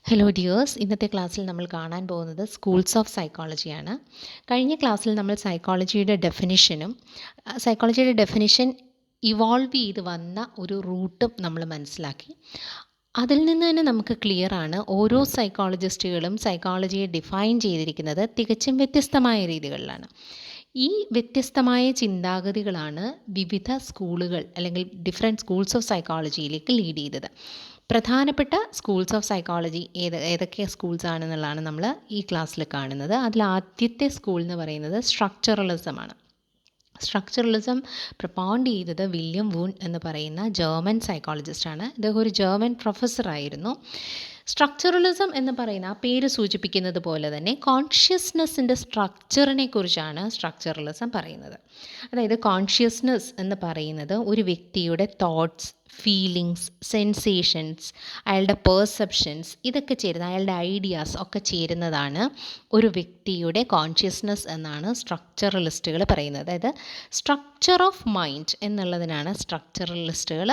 Hello dears, ഇന്നത്തെ ക്ലാസ്സിൽ നമ്മൾ കാണാൻ പോകുന്നത് സ്കൂൾസ് ഓഫ് സൈക്കോളജിയാണ്. കഴിഞ്ഞ ക്ലാസ്സിൽ നമ്മൾ സൈക്കോളജിയുടെ ഡെഫിനിഷൻ ഇവോൾവ് ചെയ്ത് വന്ന ഒരു റൂട്ടും നമ്മൾ മനസ്സിലാക്കി. അതിൽ നിന്ന് തന്നെ നമുക്ക് ക്ലിയറാണ്, ഓരോ സൈക്കോളജിസ്റ്റുകളും സൈക്കോളജിയെ ഡിഫൈൻ ചെയ്തിരിക്കുന്നത് തികച്ചും വ്യത്യസ്തമായ രീതികളിലാണ്. ഈ വ്യത്യസ്തമായ ചിന്താഗതികളാണ് വിവിധ സ്കൂളുകൾ അല്ലെങ്കിൽ ഡിഫറെൻറ്റ് സ്കൂൾസ് ഓഫ് സൈക്കോളജിയിലേക്ക് ലീഡ് ചെയ്തത്. പ്രധാനപ്പെട്ട സ്കൂൾസ് ഓഫ് സൈക്കോളജി ഏതൊക്കെ സ്കൂൾസ് ആണെന്നുള്ളതാണ് നമ്മൾ ഈ ക്ലാസ്സിൽ കാണുന്നത്. അതിൽ ആദ്യത്തെ സ്കൂൾ എന്ന് പറയുന്നത് സ്ട്രക്ചറലിസമാണ്. സ്ട്രക്ചറലിസം പ്രൊപ്പൗണ്ട് ചെയ്തത് വില്യം വൂൺ എന്ന് പറയുന്ന ജർമ്മൻ സൈക്കോളജിസ്റ്റാണ്. ഇദ്ദേഹം ഒരു ജർമ്മൻ പ്രൊഫസറായിരുന്നു. സ്ട്രക്ചറലിസം എന്ന് പറയുന്ന ആ പേര് സൂചിപ്പിക്കുന്നത് പോലെ തന്നെ കോൺഷ്യസ്നെസ്സിൻ്റെ സ്ട്രക്ചറിനെ കുറിച്ചാണ് സ്ട്രക്ചറലിസം പറയുന്നത്. അതായത് കോൺഷ്യസ്നെസ് എന്ന് പറയുന്നത് ഒരു വ്യക്തിയുടെ തോട്ട്സ്, ഫീലിങ്സ്, സെൻസേഷൻസ്, അയാളുടെ പെർസെപ്ഷൻസ്, ഇതൊക്കെ ചേരുന്ന അയാളുടെ ഐഡിയാസ് ഒക്കെ ചേരുന്നതാണ് ഒരു വ്യക്തിയുടെ കോൺഷ്യസ്നെസ് എന്നാണ് സ്ട്രക്ചറലിസ്റ്റുകൾ പറയുന്നത്. അതായത് സ്ട്രക്ചർ ഓഫ് മൈൻഡ് എന്നുള്ളതിനാണ് സ്ട്രക്ചറലിസ്റ്റുകൾ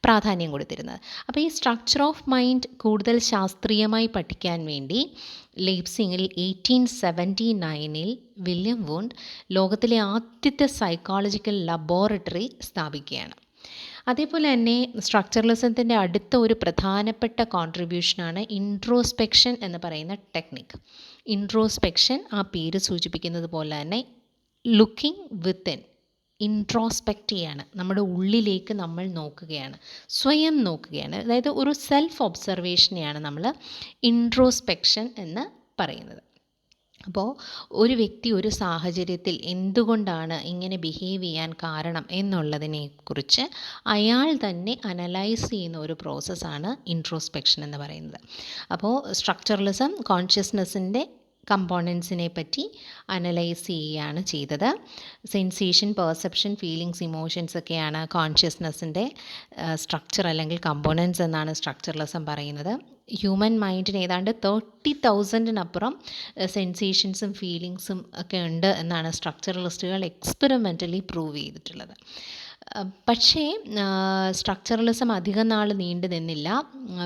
പ്രാധാന്യം കൊടുത്തിരുന്നത്. അപ്പോൾ ഈ സ്ട്രക്ചർ ഓഫ് മൈൻഡ് കൂടുതൽ ശാസ്ത്രീയമായി പഠിക്കാൻ വേണ്ടി ലീപ്സിങ്ങിൽ 1879 വില്യം വൂണ്ട് ലോകത്തിലെ ആദ്യത്തെ സൈക്കോളജിക്കൽ ലബോറട്ടറി സ്ഥാപിക്കുകയാണ്. അതേപോലെ തന്നെ സ്ട്രക്ചറലിസത്തിൻ്റെ അടുത്ത ഒരു പ്രധാനപ്പെട്ട കോൺട്രിബ്യൂഷനാണ് ഇൻട്രോസ്പെക്ഷൻ എന്ന് പറയുന്ന ടെക്നിക്ക്. ഇൻട്രോസ്പെക്ഷൻ ആ പേര് സൂചിപ്പിക്കുന്നത് പോലെ തന്നെ ലുക്കിംഗ് വിത്തിൻ, ഇൻട്രോസ്പെക്റ്റ് ചെയ്യാണ്, നമ്മുടെ ഉള്ളിലേക്ക് നമ്മൾ നോക്കുകയാണ്, സ്വയം നോക്കുകയാണ്. അതായത് ഒരു സെൽഫ് ഒബ്സർവേഷനെയാണ് നമ്മൾ ഇൻട്രോസ്പെക്ഷൻ എന്ന് പറയുന്നത്. അപ്പോൾ ഒരു വ്യക്തി ഒരു സാഹചര്യത്തിൽ എന്തുകൊണ്ടാണ് ഇങ്ങനെ ബിഹേവ് ചെയ്യാൻ കാരണം എന്നുള്ളതിനെക്കുറിച്ച് അയാൾ തന്നെ അനലൈസ് ചെയ്യുന്ന ഒരു പ്രോസസ്സാണ് ഇൻട്രോസ്പെക്ഷൻ എന്ന് പറയുന്നത്. അപ്പോൾ സ്ട്രക്ചറലിസം കോൺഷ്യസ്നെസ്സിൻ്റെ കമ്പോണൻസിനെ പറ്റി അനലൈസ് ചെയ്യുകയാണ് ചെയ്തത്. സെൻസേഷൻ, പെർസെപ്ഷൻ, ഫീലിങ്സ്, ഇമോഷൻസ് ഒക്കെയാണ് കോൺഷ്യസ്നെസ്സിൻ്റെ സ്ട്രക്ചർ അല്ലെങ്കിൽ കമ്പോണൻസ് എന്നാണ് സ്ട്രക്ചറലിസം പറയുന്നത്. ഹ്യൂമൻ മൈൻഡിന് ഏതാണ്ട് 30,000-നപ്പുറം സെൻസേഷൻസും ഫീലിങ്സും ഒക്കെ ഉണ്ട് എന്നാണ് സ്ട്രക്ചറലിസ്റ്റുകൾ എക്സ്പെരിമെൻ്റലി പ്രൂവ് ചെയ്തിട്ടുള്ളത്. പക്ഷേ സ്ട്രക്ചറലിസം അധികം നാൾ നീണ്ടു നിന്നില്ല.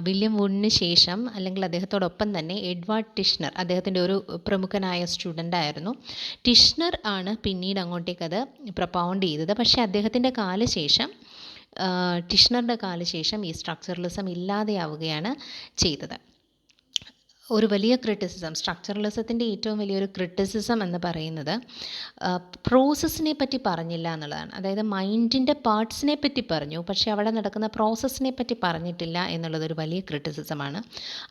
വില്യം വൂണിന് ശേഷം അല്ലെങ്കിൽ അദ്ദേഹത്തോടൊപ്പം തന്നെ എഡ്വാർഡ് ടിഷ്നർ, അദ്ദേഹത്തിൻ്റെ ഒരു പ്രമുഖനായ സ്റ്റുഡൻ്റായിരുന്നു. ടിഷ്നർ ആണ് പിന്നീട് അങ്ങോട്ടേക്കത് പ്രൊപ്പൗണ്ട് ചെയ്തത്. പക്ഷേ അദ്ദേഹത്തിൻ്റെ ടിഷ്നറുടെ കാലശേഷം ഈ സ്ട്രക്ചറലിസം ഇല്ലാതെയാവുകയാണ് ചെയ്തത്. ഒരു വലിയ ക്രിറ്റിസിസം, സ്ട്രക്ചറലിസത്തിൻ്റെ ഏറ്റവും വലിയൊരു ക്രിറ്റിസിസം എന്ന് പറയുന്നത് പ്രോസസ്സിനെ പറ്റി പറഞ്ഞില്ല എന്നുള്ളതാണ്. അതായത് മൈൻഡിൻ്റെ പാർട്സിനെ പറ്റി പറഞ്ഞു, പക്ഷേ അവിടെ നടക്കുന്ന പ്രോസസ്സിനെ പറ്റി പറഞ്ഞിട്ടില്ല എന്നുള്ളതൊരു വലിയ ക്രിറ്റിസിസമാണ്.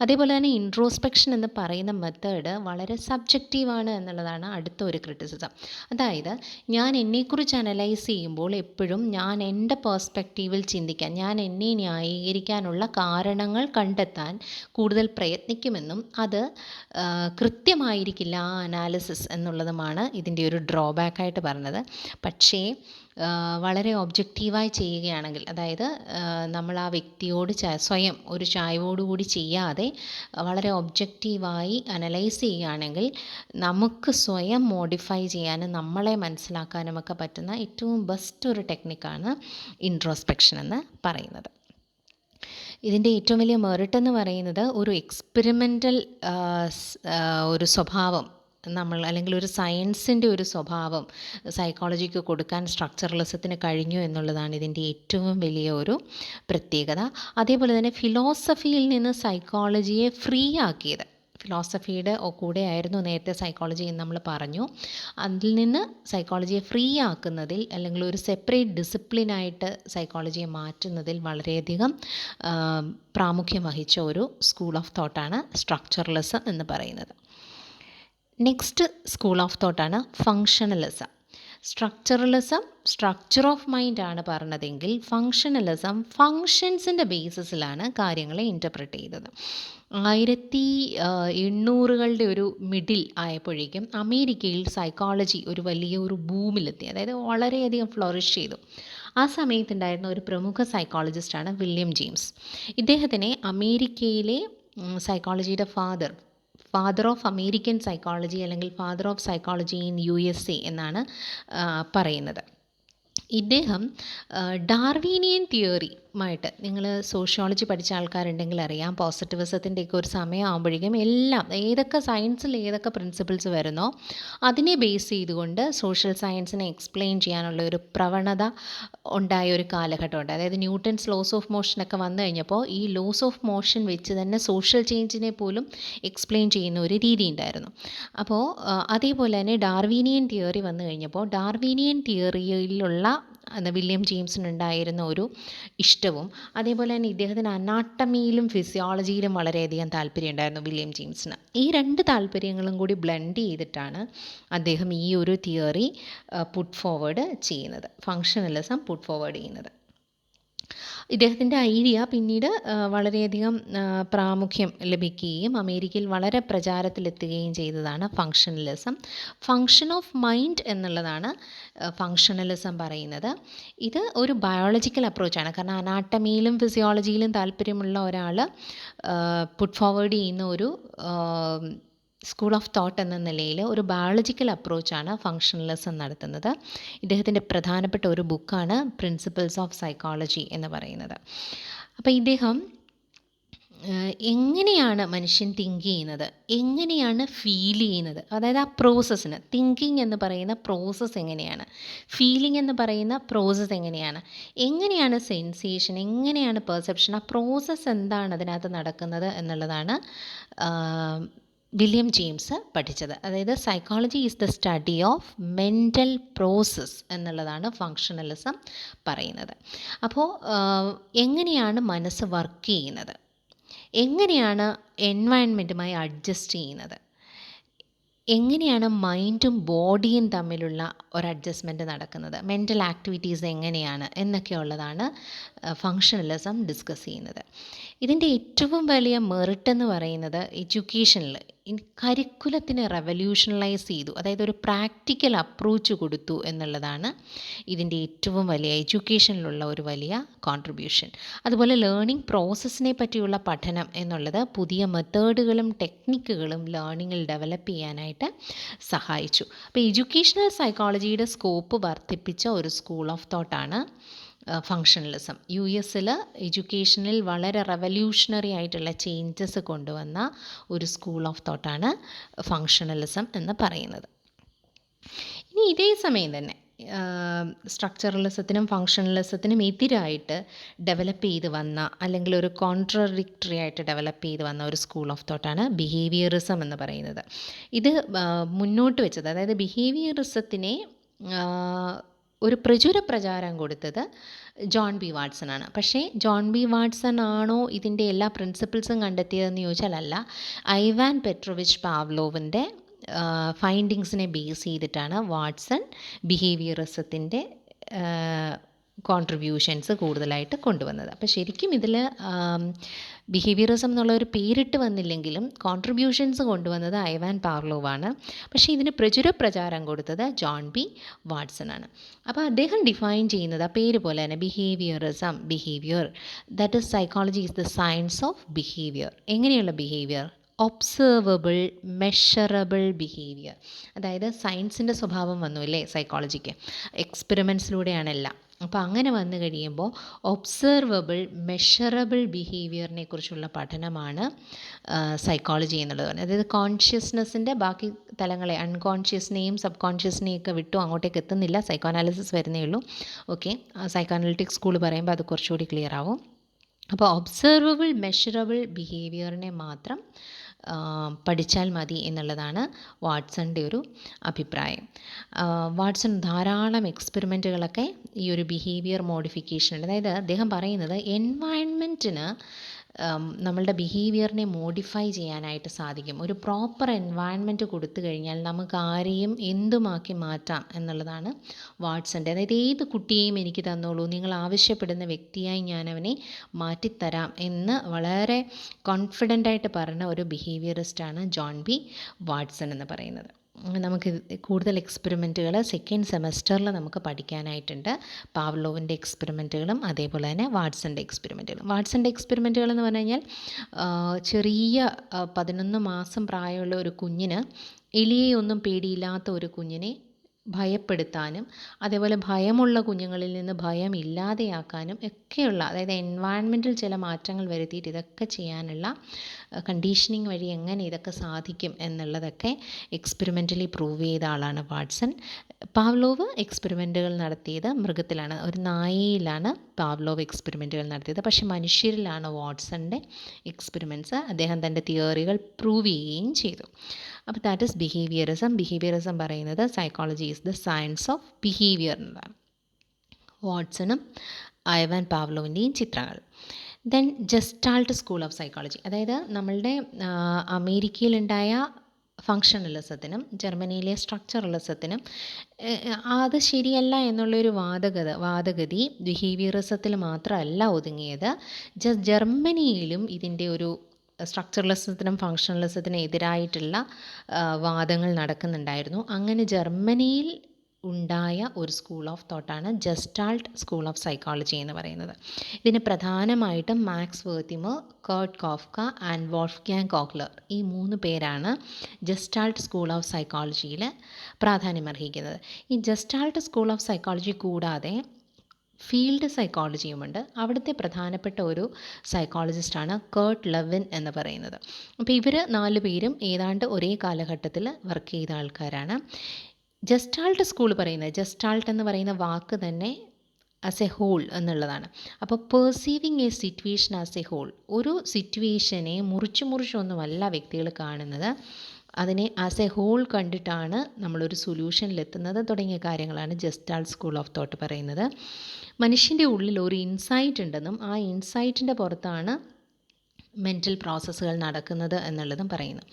അതേപോലെ തന്നെ ഇൻട്രോസ്പെക്ഷൻ എന്ന് പറയുന്ന മെത്തേഡ് വളരെ സബ്ജക്റ്റീവാണ് എന്നുള്ളതാണ് അടുത്ത ഒരു ക്രിറ്റിസിസം. അതായത് ഞാൻ എന്നെക്കുറിച്ച് അനലൈസ് ചെയ്യുമ്പോൾ എപ്പോഴും ഞാൻ എൻ്റെ പേഴ്സ്പെക്റ്റീവിൽ ചിന്തിക്കാൻ, ഞാൻ എന്നെ ന്യായീകരിക്കാനുള്ള കാരണങ്ങൾ കണ്ടെത്താൻ കൂടുതൽ പ്രയത്നിക്കുമെന്നും അത് കൃത്യമായിരിക്കില്ല ആ അനാലിസിസ് എന്നുള്ളതുമാണ് ഇതിൻ്റെ ഒരു ഡ്രോബാക്കായിട്ട് പറഞ്ഞത്. പക്ഷേ വളരെ ഒബ്ജക്റ്റീവായി ചെയ്യുകയാണെങ്കിൽ, അതായത് നമ്മൾ ആ വ്യക്തിയോട് സ്വയം ഒരു ചായ്വോടുകൂടി ചെയ്യാതെ വളരെ ഒബ്ജക്റ്റീവായി അനലൈസ് ചെയ്യുകയാണെങ്കിൽ നമുക്ക് സ്വയം മോഡിഫൈ ചെയ്യാനും നമ്മളെ മനസ്സിലാക്കാനും ഒക്കെ പറ്റുന്ന ഏറ്റവും ബെസ്റ്റ് ഒരു ടെക്നിക്കാണ് ഇൻട്രോസ്പെക്ഷൻ എന്ന് പറയുന്നത്. ഇതിൻ്റെ ഏറ്റവും വലിയ മെറിറ്റ് എന്ന് പറയുന്നത് ഒരു എക്സ്പെരിമെൻ്റൽ ഒരു സ്വഭാവം അല്ലെങ്കിൽ ഒരു സയൻസിൻ്റെ ഒരു സ്വഭാവം സൈക്കോളജിക്ക് കൊടുക്കാൻ സ്ട്രക്ചറലിസത്തിന് കഴിഞ്ഞു എന്നുള്ളതാണ് ഇതിൻ്റെ ഏറ്റവും വലിയ ഒരു പ്രത്യേകത. അതേപോലെ തന്നെ ഫിലോസഫിയിൽ നിന്ന് സൈക്കോളജിയെ ഫ്രീ ആക്കിയത്, ഫിലോസഫിയുടെ കൂടെ ആയിരുന്നു നേരത്തെ സൈക്കോളജി എന്ന് നമ്മൾ പറഞ്ഞു. അതിൽ നിന്ന് സൈക്കോളജിയെ ഫ്രീ ആക്കുന്നതിൽ അല്ലെങ്കിൽ ഒരു സെപ്പറേറ്റ് ഡിസിപ്ലിനായിട്ട് സൈക്കോളജിയെ മാറ്റുന്നതിൽ വളരെയധികം പ്രാമുഖ്യം വഹിച്ച ഒരു സ്കൂൾ ഓഫ് തോട്ടാണ് സ്ട്രക്ചറലിസം എന്ന് പറയുന്നത്. നെക്സ്റ്റ് സ്കൂൾ ഓഫ് തോട്ടാണ് functionalism. Structuralism structure of mind ആണ് പറഞ്ഞതെങ്കിൽ ഫങ്ഷണലിസം ഫങ്ഷൻസിൻ്റെ ബേസിസിലാണ് കാര്യങ്ങളെ ഇൻ്റർപ്രറ്റ് ചെയ്തത്. 1800-കളുടെ ഒരു മിഡിൽ ആയപ്പോഴേക്കും അമേരിക്കയിൽ സൈക്കോളജി ഒരു വലിയൊരു ബൂമിലെത്തി, അതായത് വളരെയധികം ഫ്ലോറിഷ് ചെയ്തു. ആ സമയത്തുണ്ടായിരുന്ന ഒരു പ്രമുഖ സൈക്കോളജിസ്റ്റാണ് വില്യം ജെയിംസ്. ഇദ്ദേഹത്തിനെ അമേരിക്കയിലെ സൈക്കോളജിയുടെ ഫാദർ ഓഫ് അമേരിക്കൻ സൈക്കോളജി അല്ലെങ്കിൽ father of psychology in USA എന്നാണ് പറയുന്നത്. ഇദ്ദേഹം ഡാർവീനിയൻ തിയറി മായിട്ട് നിങ്ങൾ സോഷ്യോളജി പഠിച്ച ആൾക്കാരുണ്ടെങ്കിൽ അറിയാം, പോസിറ്റിവിസത്തിൻ്റെയൊക്കെ ഒരു സമയമാകുമ്പോഴേക്കും എല്ലാം ഏതൊക്കെ സയൻസിൽ ഏതൊക്കെ പ്രിൻസിപ്പിൾസ് വരുന്നോ അതിനെ ബേസ് ചെയ്തുകൊണ്ട് സോഷ്യൽ സയൻസിനെ എക്സ്പ്ലെയിൻ ചെയ്യാനുള്ള ഒരു പ്രവണത ഉണ്ടായ ഒരു കാലഘട്ടമുണ്ട്. അതായത് ന്യൂട്ടൺസ് ലോസ് ഓഫ് മോഷനൊക്കെ വന്നു കഴിഞ്ഞപ്പോൾ ഈ ലോസ് ഓഫ് മോഷൻ വെച്ച് തന്നെ സോഷ്യൽ ചേഞ്ചിനെ പോലും എക്സ്പ്ലെയിൻ ചെയ്യുന്ന ഒരു രീതി ഉണ്ടായിരുന്നു. അപ്പോൾ അതേപോലെ തന്നെ ഡാർവീനിയൻ തിയറി വന്നു കഴിഞ്ഞപ്പോൾ ഡാർവീനിയൻ തിയറിയിലുള്ള വില്യം ജെയിംസിനുണ്ടായിരുന്ന ഒരു ഇഷ്ടവും, അതേപോലെ തന്നെ ഇദ്ദേഹത്തിന് അനാട്ടമിയിലും ഫിസിയോളജിയിലും വളരെയധികം താല്പര്യം ഉണ്ടായിരുന്നു വില്യം ജെയിംസിന്. ഈ രണ്ട് താല്പര്യങ്ങളും കൂടി ബ്ലെൻഡ് ചെയ്തിട്ടാണ് അദ്ദേഹം ഈ ഒരു തിയറി പുട്ട് ഫോർവേഡ് ചെയ്യുന്നത്, ഫങ്ഷണലിസം പുട്ട് ഫോർവേഡ് ചെയ്യുന്നത്. ഇദ്ദേഹത്തിൻ്റെ ഐഡിയ പിന്നീട് വളരെയധികം പ്രാമുഖ്യം ലഭിക്കുകയും അമേരിക്കയിൽ വളരെ പ്രചാരത്തിലെത്തുകയും ചെയ്തതാണ് ഫങ്ഷണലിസം. ഫങ്ഷൻ ഓഫ് മൈൻഡ് എന്നുള്ളതാണ് ഫങ്ഷണലിസം പറയുന്നത്. ഇത് ഒരു ബയോളജിക്കൽ അപ്രോച്ചാണ്. കാരണം അനാട്ടമിയിലും ഫിസിയോളജിയിലും താല്പര്യമുള്ള ഒരാൾ പുട്ട് ഫോർവേഡ് ചെയ്യുന്ന ഒരു സ്കൂൾ ഓഫ് തോട്ട് എന്ന നിലയിൽ ഒരു ബയോളജിക്കൽ അപ്രോച്ചാണ് ഫങ്ഷണലിസം നടത്തുന്നത്. ഇദ്ദേഹത്തിൻ്റെ പ്രധാനപ്പെട്ട ഒരു ബുക്കാണ് പ്രിൻസിപ്പിൾസ് ഓഫ് സൈക്കോളജി എന്ന് പറയുന്നത്. അപ്പോൾ ഇദ്ദേഹം എങ്ങനെയാണ് മനുഷ്യൻ തിങ്ക് ചെയ്യുന്നത്, എങ്ങനെയാണ് ഫീൽ ചെയ്യുന്നത്, അതായത് ആ പ്രോസസ്സിന്, തിങ്കിങ് എന്ന് പറയുന്ന പ്രോസസ്സ് എങ്ങനെയാണ്, ഫീലിംഗ് എന്ന് പറയുന്ന പ്രോസസ്സ് എങ്ങനെയാണ് സെൻസേഷൻ, എങ്ങനെയാണ് പെർസെപ്ഷൻ, ആ പ്രോസസ്സ് എന്താണ് അതിനകത്ത് നടക്കുന്നത് എന്നുള്ളതാണ് വില്യം ജെയിംസ് പഠിച്ചത്. അതായത് psychology is the study of mental process എന്നുള്ളതാണ് ഫങ്ഷണലിസം പറയുന്നത്. അപ്പോൾ എങ്ങനെയാണ് മനസ്സ് വർക്ക് ചെയ്യുന്നത്, എങ്ങനെയാണ് എൻവയൺമെൻറ്റുമായി അഡ്ജസ്റ്റ് ചെയ്യുന്നത്, എങ്ങനെയാണ് മൈൻഡും ബോഡിയും തമ്മിലുള്ള ഒരു അഡ്ജസ്റ്റ്മെൻറ്റ് നടക്കുന്നത്, മെൻ്റൽ ആക്ടിവിറ്റീസ് എങ്ങനെയാണ് എന്നൊക്കെയുള്ളതാണ് ഫങ്ഷണലിസം ഡിസ്കസ് ചെയ്യുന്നത്. ഇതിൻ്റെ ഏറ്റവും വലിയ മെറിറ്റ് എന്ന് പറയുന്നത് എഡ്യൂക്കേഷനിൽ കരിക്കുലത്തിനെ റെവല്യൂഷണലൈസ് ചെയ്തു, അതായത് ഒരു പ്രാക്ടിക്കൽ അപ്രോച്ച് കൊടുത്തു എന്നുള്ളതാണ് ഇതിൻ്റെ ഏറ്റവും വലിയ എഡ്യൂക്കേഷനിലുള്ള ഒരു വലിയ കോൺട്രിബ്യൂഷൻ. അതുപോലെ ലേണിംഗ് പ്രോസസ്സിനെ പറ്റിയുള്ള പഠനം എന്നുള്ളത് പുതിയ മെത്തേഡുകളും ടെക്നിക്കുകളും ലേണിങ്ങിൽ ഡെവലപ്പ് ചെയ്യാനായിട്ട് സഹായിച്ചു. അപ്പോൾ എഡ്യൂക്കേഷണൽ സൈക്കോളജിയുടെ സ്കോപ്പ് വർദ്ധിപ്പിച്ച ഒരു സ്കൂൾ ഓഫ് തോട്ടാണ് ഫങ്ഷണലിസം. യു എസിൽ എഡ്യൂക്കേഷനിൽ വളരെ റെവല്യൂഷണറി ആയിട്ടുള്ള ചേഞ്ചസ് കൊണ്ടുവന്ന ഒരു സ്കൂൾ ഓഫ് തോട്ടാണ് ഫങ്ഷണലിസം എന്ന് പറയുന്നത്. ഇനി ഇതേ സമയം തന്നെ സ്ട്രക്ചറലിസത്തിനും ഫങ്ഷണലിസത്തിനും എതിരായിട്ട് ഡെവലപ്പ് ചെയ്ത് വന്ന, അല്ലെങ്കിൽ ഒരു കോൺട്രഡിക്ടറി ആയിട്ട് ഡെവലപ്പ് ചെയ്ത് വന്ന ഒരു സ്കൂൾ ഓഫ് തോട്ടാണ് ബിഹേവിയറിസം എന്ന് പറയുന്നത്. ഇത് മുന്നോട്ട് വെച്ചത്, അതായത് ബിഹേവിയറിസത്തിനെ ഒരു പ്രചുര പ്രചാരം കൊടുത്തത് ജോൺ ബി വാട്സൺ ആണ്. പക്ഷേ ജോൺ ബി വാട്സൺ ആണോ ഇതിൻ്റെ എല്ലാ പ്രിൻസിപ്പിൾസും കണ്ടെത്തിയതെന്ന് ചോദിച്ചാൽ അല്ല. ഐവാൻ പെട്രോവിച്ച് പാവ്ലോവിൻ്റെ ഫൈൻഡിങ്സിനെ ബേസ് ചെയ്തിട്ടാണ് വാട്സൺ ബിഹേവിയറിസത്തിൻ്റെ കോൺട്രിബ്യൂഷൻസ് കൂടുതലായിട്ട് കൊണ്ടുവന്നത്. അപ്പോൾ ശരിക്കും ഇതിൽ ബിഹേവിയറിസം എന്നുള്ള ഒരു പേരിട്ട് വന്നില്ലെങ്കിലും കോൺട്രിബ്യൂഷൻസ് കൊണ്ടുവന്നത് ഐവാൻ പാവ്ലോവാണ്. പക്ഷേ ഇതിന് പ്രചുര പ്രചാരം കൊടുത്തത് ജോൺ ബി വാട്സൺ ആണ്. അപ്പോൾ അദ്ദേഹം ഡിഫൈൻ ചെയ്യുന്നത് ആ പേര് പോലെ തന്നെ behaviourism, behaviour that is psychology is the science of behaviour. എങ്ങനെയുള്ള ബിഹേവിയർ? Observable, measurable behaviour. അതായത് സയൻസിൻ്റെ സ്വഭാവം വന്നു അല്ലേ സൈക്കോളജിക്ക്, എക്സ്പെരിമെൻറ്റ്സിലൂടെയാണ് എല്ലാം. അപ്പോൾ അങ്ങനെ വന്നു കഴിയുമ്പോൾ ഒബ്സർവബിൾ, മെഷറബിൾ ബിഹേവിയറിനെ കുറിച്ചുള്ള പഠനമാണ് സൈക്കോളജി എന്നുള്ളത്. അതായത് കോൺഷ്യസ്നെസ്സിൻ്റെ ബാക്കി തലങ്ങളെ, അൺകോൺഷ്യസിനെയും സബ് കോൺഷ്യസിനെയും ഒക്കെ വിട്ടു അങ്ങോട്ടേക്ക് എത്തുന്നില്ല, സൈക്കോ അനാലിസിസ് വരുന്നേ ഉള്ളൂ. ഓക്കെ, സൈക്കോ അനലിറ്റിക് സ്കൂൾ പറയുമ്പോൾ അത് കുറച്ചുകൂടി ക്ലിയർ ആവും. അപ്പോൾ ഒബ്സർവബിൾ, മെഷറബിൾ ബിഹേവിയറിനെ മാത്രം പഠിച്ചാൽ മതി എന്നുള്ളതാണ് വാട്സൻ്റെ ഒരു അഭിപ്രായം. വാട്സൺ ധാരാളം എക്സ്പെരിമെൻറ്റുകളൊക്കെ ഈ ഒരു ബിഹേവിയർ മോഡിഫിക്കേഷൻ, അതായത് അദ്ദേഹം പറയുന്നത് എൻവയൺമെൻറ്റിന് നമ്മളുടെ ബിഹേവിയറിനെ മോഡിഫൈ ചെയ്യാനായിട്ട് സാധിക്കും. ഒരു പ്രോപ്പർ എൻവയൺമെൻറ്റ് കൊടുത്തു കഴിഞ്ഞാൽ നമുക്ക് ആരെയും എന്തുമാക്കി മാറ്റാം എന്നുള്ളതാണ് വാട്സൻ്റെ. അതായത് ഏത് കുട്ടിയെയും എനിക്ക് തന്നോളൂ, നിങ്ങൾ ആവശ്യപ്പെടുന്ന വ്യക്തിയായി ഞാനവനെ മാറ്റിത്തരാം എന്ന് വളരെ കോൺഫിഡൻ്റായിട്ട് പറഞ്ഞ ഒരു ബിഹേവിയറിസ്റ്റാണ് ജോൺ ബി വാട്സൺ എന്ന് പറയുന്നത്. നമുക്ക് കൂടുതൽ എക്സ്പെരിമെൻറ്റുകൾ സെക്കൻഡ് സെമസ്റ്ററിൽ നമുക്ക് പഠിക്കാനായിട്ടുണ്ട്. പാവ്ലോവിൻ്റെ എക്സ്പെരിമെൻറ്റുകളും അതേപോലെ തന്നെ വാട്സൻ്റെ എക്സ്പെരിമെൻറ്റുകളും. വാട്സൻ്റെ എക്സ്പെരിമെൻറ്റുകൾ എന്ന് പറഞ്ഞു കഴിഞ്ഞാൽ ചെറിയ 11 മാസം പ്രായമുള്ള ഒരു കുഞ്ഞിന്, എലിയെ ഒന്നും പേടിയില്ലാത്ത ഒരു കുഞ്ഞിനെ ഭയപ്പെടുത്താനും അതേപോലെ ഭയമുള്ള കുഞ്ഞുങ്ങളിൽ നിന്ന് ഭയം ഇല്ലാതെയാക്കാനും ഒക്കെയുള്ള, അതായത് എൻവയൺമെൻറ്റിൽ ചില മാറ്റങ്ങൾ വരുത്തിയിട്ട് ഇതൊക്കെ ചെയ്യാനുള്ള കണ്ടീഷനിങ് വഴി എങ്ങനെ ഇതൊക്കെ സാധിക്കും എന്നുള്ളതൊക്കെ എക്സ്പെരിമെൻ്റലി പ്രൂവ് ചെയ്ത ആളാണ് വാട്സൺ. പാവ്ലോവ് എക്സ്പെരിമെൻറ്റുകൾ നടത്തിയത് മൃഗത്തിലാണ്, ഒരു നായയിലാണ് പാവ്ലോവ് എക്സ്പെരിമെൻറ്റുകൾ നടത്തിയത്. പക്ഷേ മനുഷ്യരിലാണ് വാട്സൻ്റെ എക്സ്പെരിമെൻറ്റ്സ്. അദ്ദേഹം തൻ്റെ തിയറികൾ പ്രൂവ് ചെയ്യുകയും ചെയ്തു. അപ്പോൾ ദാറ്റ് ഈസ് ബിഹേവിയറിസം. ബിഹേവിയറിസം പറയുന്നത് psychology is the science of behaviour എന്നതാണ്. വാട്സണും ഐവാൻ പാവ്ലോവിൻ്റെയും ചിത്രങ്ങൾ. Then gestalt school of psychology, അതായത് നമ്മളുടെ അമേരിക്കയിലുണ്ടായ ഫങ്ഷണലിസത്തിനും ജർമ്മനിയിലെ സ്ട്രക്ചറലിസത്തിനും അത് ശരിയല്ല എന്നുള്ളൊരു വാദഗതി ബിഹേവിയറിസത്തിൽ മാത്രമല്ല ഒതുങ്ങിയത്. ജർമ്മനിയിലും ഇതിൻ്റെ ഒരു സ്ട്രക്ചറലിസത്തിനും ഫങ്ഷണലിസത്തിനും എതിരായിട്ടുള്ള വാദങ്ങൾ നടക്കുന്നുണ്ടായിരുന്നു. അങ്ങനെ ജർമ്മനിയിൽ ഉണ്ടായ ഒരു സ്കൂൾ ഓഫ് തോട്ടാണ് ജസ്റ്റാൾട്ട് സ്കൂൾ ഓഫ് സൈക്കോളജി എന്ന് പറയുന്നത്. ഇതിന് പ്രധാനമായിട്ടും Max Wertheimer, Kurt Koffka and Wolfgang Kohler, ഈ 3 പേരാണ് ജസ്റ്റാൾട്ട് സ്കൂൾ ഓഫ് സൈക്കോളജിയിൽ പ്രാധാന്യമർഹിക്കുന്നത്. ഈ ജസ്റ്റാൾട്ട് സ്കൂൾ ഓഫ് സൈക്കോളജി കൂടാതെ ഫീൽഡ് സൈക്കോളജിയുമുണ്ട്. അവിടുത്തെ പ്രധാനപ്പെട്ട ഒരു സൈക്കോളജിസ്റ്റാണ് കർട്ട് ലെവിൻ എന്ന് പറയുന്നത്. അപ്പോൾ ഇവർ 4 പേരും ഏതാണ്ട് ഒരേ കാലഘട്ടത്തിൽ വർക്ക് ചെയ്ത ആൾക്കാരാണ്. ജസ്റ്റാൾട്ട് സ്കൂൾ പറയുന്നത്, ജസ്റ്റാൾട്ട് എന്ന് പറയുന്ന വാക്ക് തന്നെ ആസ് എ ഹോൾ എന്നുള്ളതാണ്. അപ്പോൾ perceiving a situation as a whole, ഒരു സിറ്റുവേഷനെ മുറിച്ചൊന്നുമല്ല വ്യക്തികൾ കാണുന്നത്, അതിനെ ആസ് എ ഹോൾ കണ്ടിട്ടാണ് നമ്മളൊരു സൊല്യൂഷനിലെത്തുന്നത് തുടങ്ങിയ കാര്യങ്ങളാണ് ജസ്റ്റാൾട്ട് സ്കൂൾ ഓഫ് തോട്ട് പറയുന്നത്. മനുഷ്യൻ്റെ ഉള്ളിൽ ഒരു ഇൻസൈറ്റ് ഉണ്ടെന്നും ആ ഇൻസൈറ്റിൻ്റെ പുറത്താണ് മെൻ്റൽ പ്രോസസ്സുകൾ നടക്കുന്നത് എന്നുള്ളതും പറയുന്നു.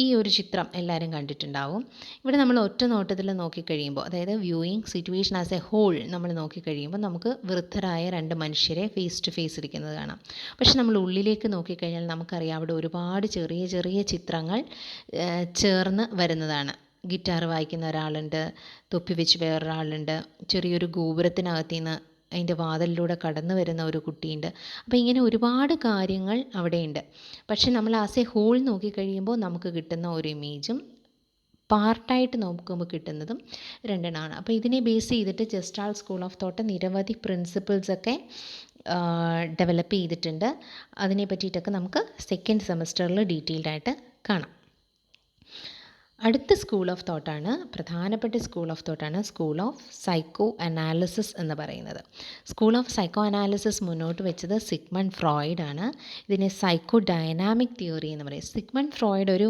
ഈ ഒരു ചിത്രം എല്ലാവരും കണ്ടിട്ടുണ്ടാവും. ഇവിടെ നമ്മൾ ഒറ്റ നോട്ടത്തിൽ നോക്കിക്കഴിയുമ്പോൾ, അതായത് viewing situation as a whole നമ്മൾ നോക്കിക്കഴിയുമ്പോൾ നമുക്ക് വൃദ്ധരായ 2 മനുഷ്യരെ ഫേസ് ടു ഫേസ് ഇരിക്കുന്നത് കാണാം. പക്ഷെ നമ്മൾ ഉള്ളിലേക്ക് നോക്കിക്കഴിഞ്ഞാൽ നമുക്കറിയാം അവിടെ ഒരുപാട് ചെറിയ ചെറിയ ചിത്രങ്ങൾ ചേർന്ന് വരുന്നതാണ്. ഗിറ്റാർ വായിക്കുന്ന ഒരാളുണ്ട്, തൊപ്പി വെച്ച് വേറൊരാളുണ്ട്, ചെറിയൊരു ഗോപുരത്തിനകത്തു നിന്ന് അതിൻ്റെ വാതിലിലൂടെ കടന്നു വരുന്ന ഒരു കുട്ടിയുണ്ട്. അപ്പോൾ ഇങ്ങനെ ഒരുപാട് കാര്യങ്ങൾ അവിടെയുണ്ട്. പക്ഷെ നമ്മൾ ആസ് എ ഹോൾ നോക്കിക്കഴിയുമ്പോൾ നമുക്ക് കിട്ടുന്ന ഒരു ഇമേജും പാർട്ടായിട്ട് നോക്കുമ്പോൾ കിട്ടുന്നതും രണ്ടെണ്ണമാണ്. അപ്പോൾ ഇതിനെ ബേസ് ചെയ്തിട്ട് ജസ്റ്റാൾട്ട് സ്കൂൾ ഓഫ് തോട്ട് നിരവധി പ്രിൻസിപ്പിൾസൊക്കെ ഡെവലപ്പ് ചെയ്തിട്ടുണ്ട്. അതിനെ പറ്റിയിട്ടൊക്കെ നമുക്ക് സെക്കൻഡ് സെമസ്റ്ററിൽ ഡീറ്റെയിൽഡായിട്ട് കാണാം. അടുത്ത സ്കൂൾ ഓഫ് തോട്ടാണ്, പ്രധാനപ്പെട്ട സ്കൂൾ ഓഫ് തോട്ടാണ് സ്കൂൾ ഓഫ് സൈക്കോ അനാലിസിസ് എന്ന് പറയുന്നത്. സ്കൂൾ ഓഫ് സൈക്കോ അനാലിസിസ് മുന്നോട്ട് വെച്ചത് സിഗ്മണ്ട് ഫ്രോയിഡ് ആണ്. ഇതിനെ സൈക്കോ ഡൈനാമിക് തിയറി എന്ന് പറയും. സിഗ്മണ്ട് ഫ്രോയിഡ് ഒരു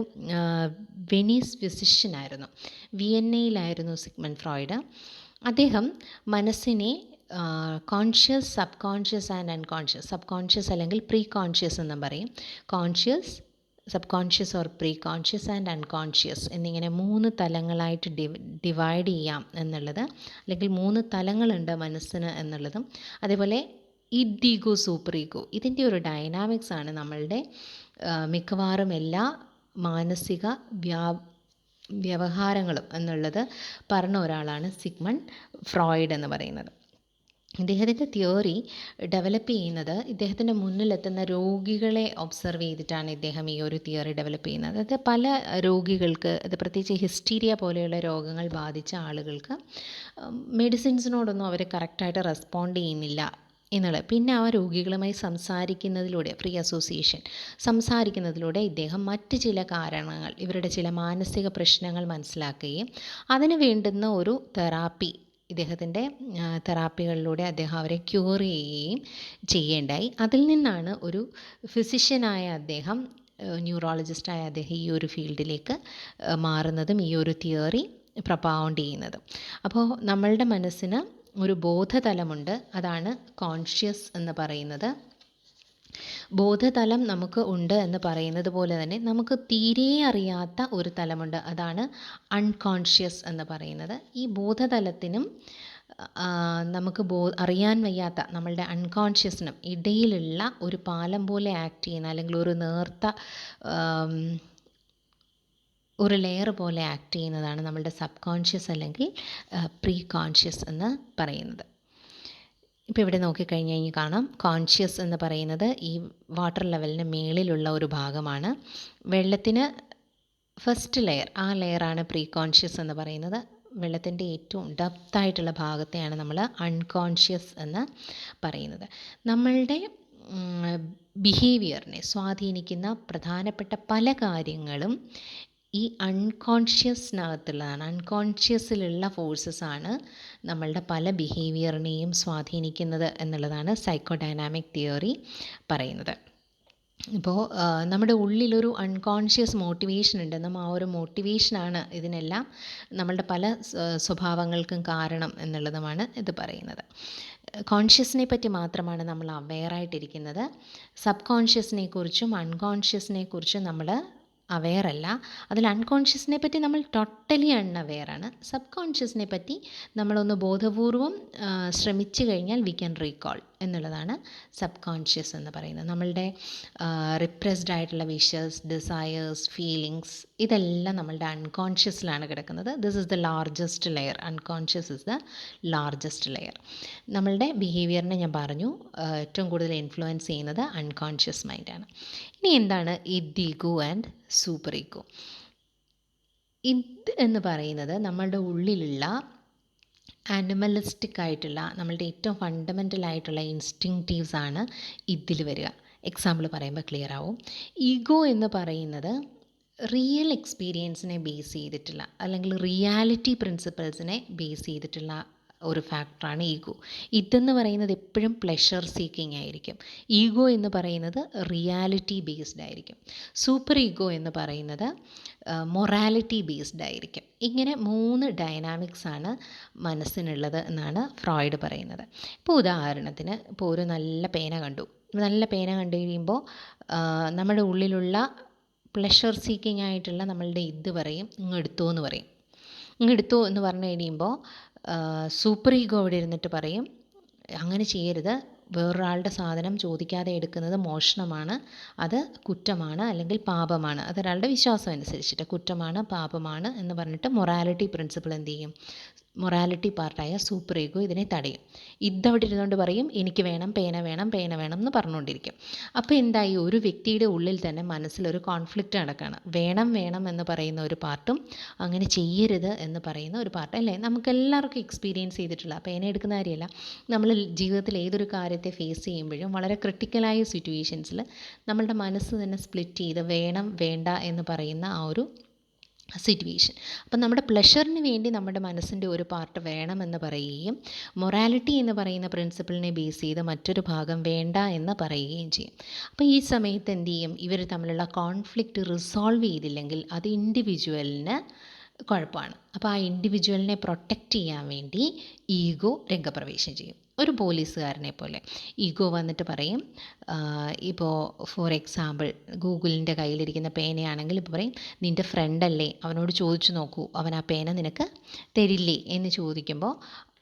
വെനീസ് ഫിസിഷ്യനായിരുന്നു. വിയന്നയിലായിരുന്നു സിഗ്മണ്ട് ഫ്രോയിഡ്. അദ്ദേഹം മനസ്സിനെ conscious, subconscious and unconscious, subconscious അല്ലെങ്കിൽ പ്രീ കോൺഷ്യസ് എന്നും പറയും, conscious, subconscious or preconscious and unconscious എന്നിങ്ങനെ 3 തലങ്ങളായിട്ട് ഡിവൈഡ് ചെയ്യാം എന്നുള്ളത്, അല്ലെങ്കിൽ 3 തലങ്ങളുണ്ട് മനസ്സിന് എന്നുള്ളതും, അതേപോലെ ഇഡ് ഈഗോ, സൂപ്പർ ഈഗോ, ഇതിൻ്റെ ഒരു ഡൈനാമിക്സ് ആണ് നമ്മളുടെ മിക്കവാറും എല്ലാ മാനസിക വ്യവഹാരങ്ങളും എന്നുള്ളത് പറഞ്ഞ ഒരാളാണ് സിഗ്മണ്ട് ഫ്രോയിഡ് എന്ന് പറയുന്നത്. ഇദ്ദേഹത്തിൻ്റെ തിയറി ഡെവലപ്പ് ചെയ്യുന്നത് ഇദ്ദേഹത്തിൻ്റെ മുന്നിലെത്തുന്ന രോഗികളെ ഒബ്സർവ് ചെയ്തിട്ടാണ് ഇദ്ദേഹം ഈ ഒരു തിയറി ഡെവലപ്പ് ചെയ്യുന്നത്. അതായത് പല രോഗികൾക്ക്, അത് പ്രത്യേകിച്ച് ഹിസ്റ്റീരിയ പോലെയുള്ള രോഗങ്ങൾ ബാധിച്ച ആളുകൾക്ക് മെഡിസിൻസിനോടൊന്നും അവർ കറക്റ്റായിട്ട് റെസ്പോണ്ട് ചെയ്യുന്നില്ല എന്നുള്ളത്. പിന്നെ ആ രോഗികളുമായി സംസാരിക്കുന്നതിലൂടെ, ഫ്രീ അസോസിയേഷൻ സംസാരിക്കുന്നതിലൂടെ ഇദ്ദേഹം മറ്റ് ചില കാരണങ്ങൾ, ഇവരുടെ ചില മാനസിക പ്രശ്നങ്ങൾ മനസ്സിലാക്കുകയും അതിന് വേണ്ടുന്ന ഒരു തെറാപ്പി, ഇദ്ദേഹത്തിൻ്റെ തെറാപ്പികളിലൂടെ അദ്ദേഹം അവരെ ക്യൂർ ചെയ്യുകയും ചെയ്യേണ്ടായി. അതിൽ നിന്നാണ് ഒരു ഫിസിഷ്യനായ അദ്ദേഹം, ന്യൂറോളജിസ്റ്റായ അദ്ദേഹം ഈ ഒരു ഫീൽഡിലേക്ക് മാറുന്നതും ഈ ഒരു തിയറി പ്രൊപ്പൗണ്ട് ചെയ്യുന്നതും. അപ്പോൾ നമ്മളുടെ മനസ്സിന് ഒരു ബോധതലമുണ്ട്, അതാണ് കോൺഷ്യസ് എന്ന് പറയുന്നത്. ബോധതലം നമുക്ക് ഉണ്ട് എന്ന് പറയുന്നത് പോലെ തന്നെ നമുക്ക് തീരെ അറിയാത്ത ഒരു തലമുണ്ട്, അതാണ് അൺകോൺഷ്യസ് എന്ന് പറയുന്നത്. ഈ ബോധതലത്തിനും നമുക്ക് അറിയാൻ വയ്യാത്ത നമ്മളുടെ അൺകോൺഷ്യസിനും ഇടയിലുള്ള ഒരു പാലം പോലെ ആക്ട് ചെയ്യുന്ന, അല്ലെങ്കിൽ ഒരു നേർത്ത ഒരു ലെയർ പോലെ ആക്ട് ചെയ്യുന്നതാണ് നമ്മളുടെ സബ് കോൺഷ്യസ് അല്ലെങ്കിൽ പ്രീ കോൺഷ്യസ് എന്ന് പറയുന്നത്. ഇപ്പോൾ ഇവിടെ നോക്കിക്കഴിഞ്ഞ് കഴിഞ്ഞാൽ കാണാം, കോൺഷ്യസ് എന്ന് പറയുന്നത് ഈ വാട്ടർ ലെവലിന് മേളിലുള്ള ഒരു ഭാഗമാണ്. വെള്ളത്തിന് ഫസ്റ്റ് ലെയർ, ആ ലെയറാണ് പ്രീ കോൺഷ്യസ് എന്ന് പറയുന്നത്. വെള്ളത്തിൻ്റെ ഏറ്റവും ഡെപ്തായിട്ടുള്ള ഭാഗത്തെയാണ് നമ്മൾ അൺകോൺഷ്യസ് എന്ന് പറയുന്നത്. നമ്മളുടെ ബിഹേവിയറിനെ സ്വാധീനിക്കുന്ന പ്രധാനപ്പെട്ട പല കാര്യങ്ങളും ഈ അൺകോൺഷ്യസിനകത്തുള്ളതാണ്. അൺകോൺഷ്യസിലുള്ള ഫോഴ്സസാണ് നമ്മളുടെ പല ബിഹേവിയറിനെയും സ്വാധീനിക്കുന്നത് എന്നുള്ളതാണ് സൈക്കോഡൈനാമിക് തിയറി പറയുന്നത്. ഇപ്പോൾ നമ്മുടെ ഉള്ളിലൊരു അൺകോൺഷ്യസ് മോട്ടിവേഷൻ ഉണ്ടെന്നും ആ ഒരു മോട്ടിവേഷനാണ് ഇതിനെല്ലാം നമ്മളുടെ പല സ്വഭാവങ്ങൾക്കും കാരണം എന്നുള്ളതുമാണ് ഇത് പറയുന്നത്. കോൺഷ്യസിനെ പറ്റി മാത്രമാണ് നമ്മൾ അവെയറായിട്ടിരിക്കുന്നത്. സബ് കോൺഷ്യസിനെ കുറിച്ചും അൺകോൺഷ്യസിനെ കുറിച്ചും നമ്മൾ അവെയറല്ല. അതിൽ അൺകോൺഷ്യസിനെ പറ്റി നമ്മൾ ടോട്ടലി അൺഅവെയറാണ്. സബ് കോൺഷ്യസിനെ പറ്റി നമ്മളൊന്ന് ബോധപൂർവം ശ്രമിച്ചു കഴിഞ്ഞാൽ വി ക്യാൻ റീകോൾ എന്നുള്ളതാണ് സബ് കോൺഷ്യസ് എന്ന് പറയുന്നത്. നമ്മളുടെ റിപ്രസ്ഡ് ആയിട്ടുള്ള വിഷസ്, ഡിസയേഴ്സ്, ഫീലിങ്സ് ഇതെല്ലാം നമ്മളുടെ അൺകോൺഷ്യസിലാണ് കിടക്കുന്നത്. This is the largest layer. Unconscious is the largest layer. നമ്മളുടെ ബിഹേവിയറിനെ ഞാൻ പറഞ്ഞു ഏറ്റവും കൂടുതൽ ഇൻഫ്ലുവൻസ് ചെയ്യുന്നത് അൺകോൺഷ്യസ് മൈൻഡാണ്. ഇനി എന്താണ് id ego and super ego? ഇത് എന്ന് പറയുന്നത് നമ്മളുടെ ഉള്ളിലുള്ള ആനിമലിസ്റ്റിക് ആയിട്ടുള്ള നമ്മളുടെ ഏറ്റവും ഫണ്ടമെൻ്റൽ ആയിട്ടുള്ള ഇൻസ്റ്റിങ്റ്റീവ്സ് ആണ് ഇതിൽ വരിക. എക്സാമ്പിൾ പറയുമ്പോൾ ക്ലിയർ ആവും. ഈഗോ എന്ന് പറയുന്നത് റിയൽ എക്സ്പീരിയൻസിനെ ബേസ് ചെയ്തിട്ടുള്ള അല്ലെങ്കിൽ റിയാലിറ്റി പ്രിൻസിപ്പിൾസിനെ ബേസ് ചെയ്തിട്ടുള്ള ഒരു ഫാക്ടറാണ് ഈഗോ. ഇതെന്ന് പറയുന്നത് എപ്പോഴും പ്ലെഷർ സീക്കിംഗ് ആയിരിക്കും. ഈഗോ എന്ന് പറയുന്നത് റിയാലിറ്റി ബേസ്ഡ് ആയിരിക്കും. സൂപ്പർ ഈഗോ എന്ന് പറയുന്നത് മൊറാലിറ്റി ബേസ്ഡ് ആയിരിക്കും. ഇങ്ങനെ 3 ഡൈനാമിക്സ് ആണ് മനസ്സിനുള്ളത് എന്നാണ് ഫ്രോയിഡ് പറയുന്നത്. ഇപ്പോൾ ഉദാഹരണത്തിന് ഇപ്പോൾ ഒരു നല്ല പേന കണ്ടു. നല്ല പേന കണ്ടു കഴിയുമ്പോൾ നമ്മുടെ ഉള്ളിലുള്ള പ്ലെഷർ സീക്കിംഗ് ആയിട്ടുള്ള നമ്മളുടെ ഇത് പറയും, ഇങ്ങെടുത്തോ എന്ന് പറയും. ഇങ്ങെടുത്തോ എന്ന് പറഞ്ഞു കഴിയുമ്പോൾ സൂപ്പർ ഈഗോ അവിടെ ഇരുന്നിട്ട് പറയും, അങ്ങനെ ചെയ്യരുത്, വേറൊരാളുടെ സാധനം ചോദിക്കാതെ എടുക്കുന്നത് മോഷണമാണ്, അത് കുറ്റമാണ് അല്ലെങ്കിൽ പാപമാണ്. അതൊരാളുടെ വിശ്വാസം അനുസരിച്ചിട്ട് കുറ്റമാണ്, പാപമാണ് എന്ന് പറഞ്ഞിട്ട് മൊറാലിറ്റി പ്രിൻസിപ്പിൾ എന്ത് ചെയ്യും? മൊറാലിറ്റി പാർട്ടായ സൂപ്പർ ഈഗോ ഇതിനെ തടയും. ഇതവിടെ ഇരുന്നുകൊണ്ട് പറയും, എനിക്ക് വേണം, പേന വേണം, പേന വേണം എന്ന് പറഞ്ഞുകൊണ്ടിരിക്കും. അപ്പോൾ എന്തായി? ഒരു വ്യക്തിയുടെ ഉള്ളിൽ തന്നെ മനസ്സിലൊരു കോൺഫ്ലിക്റ്റ് നടക്കുകയാണ്. വേണം വേണം എന്ന് പറയുന്ന ഒരു പാർട്ടും അങ്ങനെ ചെയ്യരുത് എന്ന് പറയുന്ന ഒരു പാർട്ട്, അല്ലേ? നമുക്കെല്ലാവർക്കും എക്സ്പീരിയൻസ് ചെയ്തിട്ടുള്ള, പേന എടുക്കുന്ന കാര്യമല്ല, നമ്മൾ ജീവിതത്തിൽ ഏതൊരു കാര്യത്തെ ഫേസ് ചെയ്യുമ്പോഴും വളരെ ക്രിട്ടിക്കലായ സിറ്റുവേഷൻസിൽ നമ്മളുടെ മനസ്സ് തന്നെ സ്പ്ലിറ്റ് ചെയ്ത് വേണം വേണ്ട എന്ന് പറയുന്ന ആ ഒരു സിറ്റുവേഷൻ. അപ്പം നമ്മുടെ പ്ലെഷറിന് വേണ്ടി നമ്മുടെ മനസ്സിൻ്റെ ഒരു പാർട്ട് വേണമെന്ന് പറയുകയും മൊറാലിറ്റി എന്ന് പറയുന്ന പ്രിൻസിപ്പിളിനെ ബേസ് ചെയ്ത് മറ്റൊരു ഭാഗം വേണ്ട എന്ന് പറയുകയും ചെയ്യും. അപ്പോൾ ഈ സമയത്ത് എന്ത് ചെയ്യും? ഇവർ തമ്മിലുള്ള കോൺഫ്ലിക്റ്റ് റിസോൾവ് ചെയ്തില്ലെങ്കിൽ അത് ഇൻഡിവിജ്വലിന് കുഴപ്പമാണ്. അപ്പോൾ ആ ഇൻഡിവിജ്വലിനെ പ്രൊട്ടക്റ്റ് ചെയ്യാൻ വേണ്ടി ഈഗോ രംഗപ്രവേശം ചെയ്യും. ഒരു പോലീസുകാരനെ പോലെ ഈഗോ വന്നിട്ട് പറയും, ഇപ്പോൾ ഫോർ എക്സാമ്പിൾ ഗൂഗിളിൻ്റെ കയ്യിലിരിക്കുന്ന പേനയാണെങ്കിൽ ഇപ്പോൾ പറയും, നിൻ്റെ ഫ്രണ്ടല്ലേ, അവനോട് ചോദിച്ചു നോക്കൂ, അവൻ ആ പേന നിനക്ക് തരില്ലേ എന്ന് ചോദിക്കുമ്പോൾ